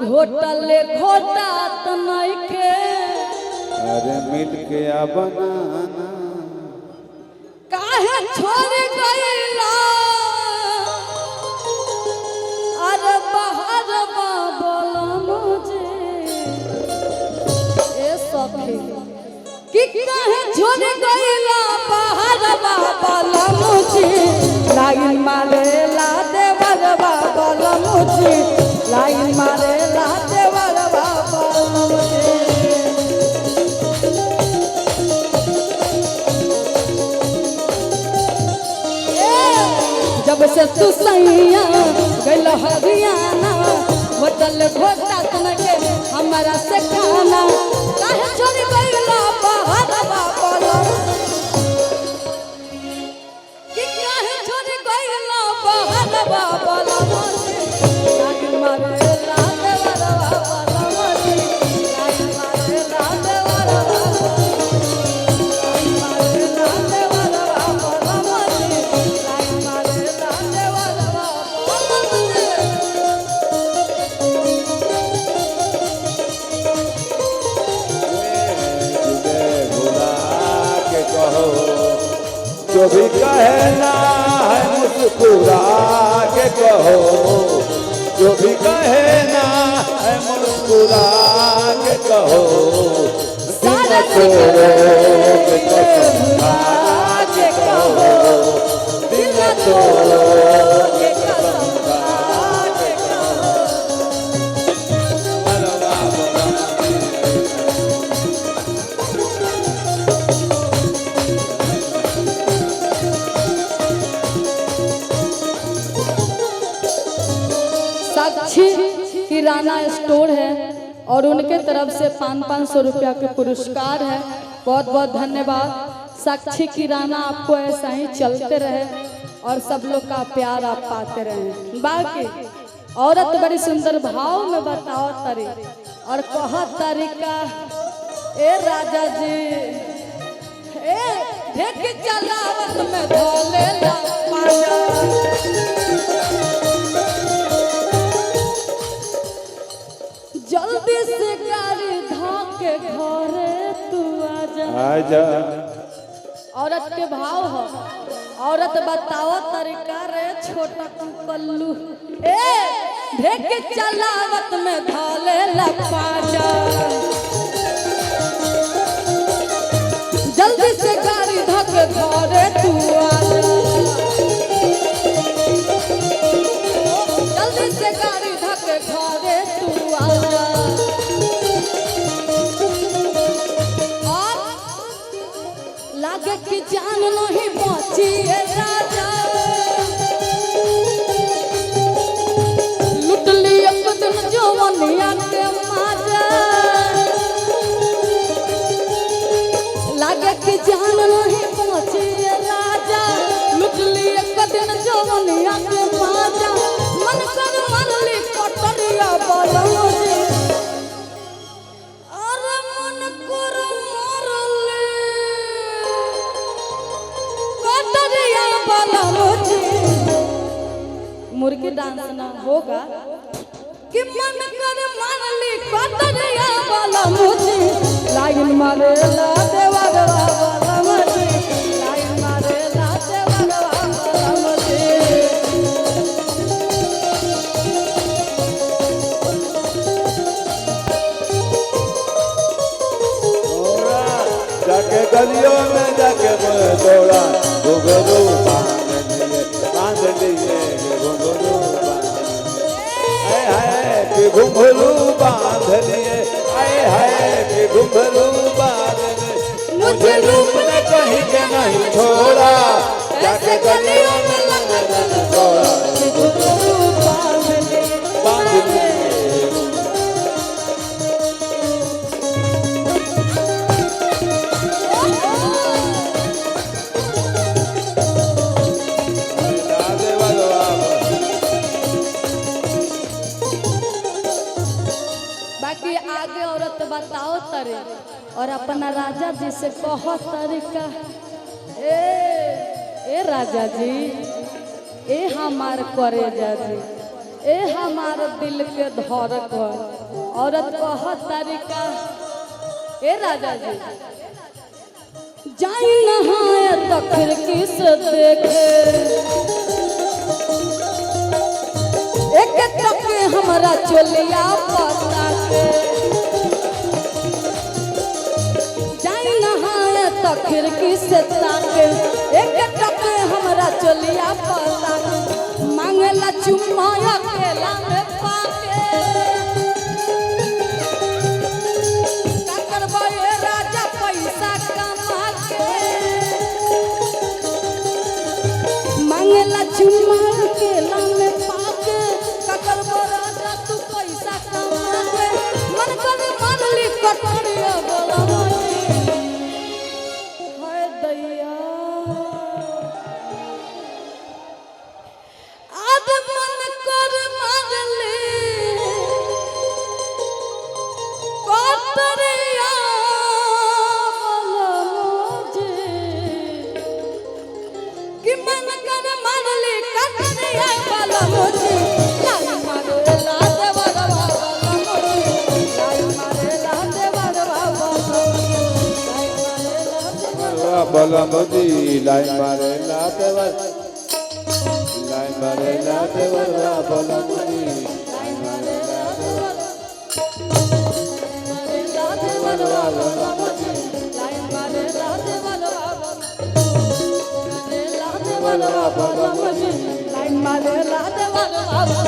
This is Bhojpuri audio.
घोटले घोटा तनई के अरे मिल के आ बनाना काहे छोड़ गईला अरे बाहर बोला मुझे ए सखी कि काहे छोड़ गईला बाहर बोला मुझे लाइन मारे ला देवर बोला मुझे लाइन मारे ला देवर बोला मुझे जब से तू सैया गइल हरियाणा होटल घोटा तनके हमारा से खाना काहे छोड़ गइला बाहर बोला कि काहे छोड़ गइला बाहर बोला लाइन मारे ला देवर बोला लाइन मारे ला देवर लाइन मारे ला देवर बोला लाइन मारे ला देवर जो भी कहना है मुस्कुरा के कहो जो भी कहना है मुस्कुरा के कहो सारा के कसम खा के कहो दिल तोड़ के कसम खा के कहो साक्षी किराना स्टोर है और उनके तरफ से 500 रुपया के पुरस्कार है। बहुत बहुत धन्यवाद। साक्षी किराना आपको ऐसा ही चलते रहे और सब लोग का प्यार आप पाते रहे। बाकी औरत बड़ी सुंदर भाव में बताओ तरी और कह तरीका ए राजा जी ए देख चलावत में धोले ला पाजा जल्दी से गाड़ी धाके घरे तू आजा औरत के भाव हो। औरत बताओ तरीका रे छोटा कल्लू ए देख चलावत में धोले लपाजा जल्दी से गाड़ी धाके घरे तू आजा जल्दी से गाड़ी धाके घरे तू आजा लागे कि जान नहीं बची है राजा लुट लिया दिन जवानिया के माजा लागे कि जान नहीं बची है राजा लुट लिया दिन जवानिया के माजा मन कर मारली कटरिया बोलो मुर्गी डांस ना होगा कि मन कर मारली कतरिया वाला मुझे लाइन मारे ला देवर वाला मुझे लाइन मारे ला देवर वाला मुझे जाके गलियों में जाके दौड़ा घुंघरू बांध लिए घुंघरू घुंघरू बांध लिए आए हाय के घुंघरू बांध लिए मुझे रूप ने कहीं के नहीं छोड़ा जाके गलियों में दौड़ा घुंघरू बांध लिए बाकी आगे औरत बताओ तरे और अपना राजा जी से कहो तरीका ए राजा जी ए हमार करेजा जी ए हमार दिल के धड़कन औरत को हर तरीका ए राजा जी जाई नहाए तो खिड़की से देखे एक टके हमारा चोलिया पता के जाई नहाए तो खिड़की से ताके एक टके हमारा चोलिया पता के मांगला चुम्मा अकेला में पाके का करबो ए राजा पैसा कमा के मांगला चुम्मा अकेला में पाके का करबो राजा तू पैसा कमा के मन कर मारली कटोरिया बोला हाय दैया आज मन कर मारली कटोरिया बोला मुझे कि मन कर मारली कटोरिया बोला मुझे लाई मारे ला देवर बाबा मुझे लाई मारे ला देवर बाबा लाई मारे ला देवर बोला मोदी लाई मारे लातेवर बोला मोदी लाई मारे ला देवर मारे ला देवर बाबा मुझे लाई मारे ला देवर बाबा मारे ला देवर बाबा मुझे लाई मारे ला देवर बाबा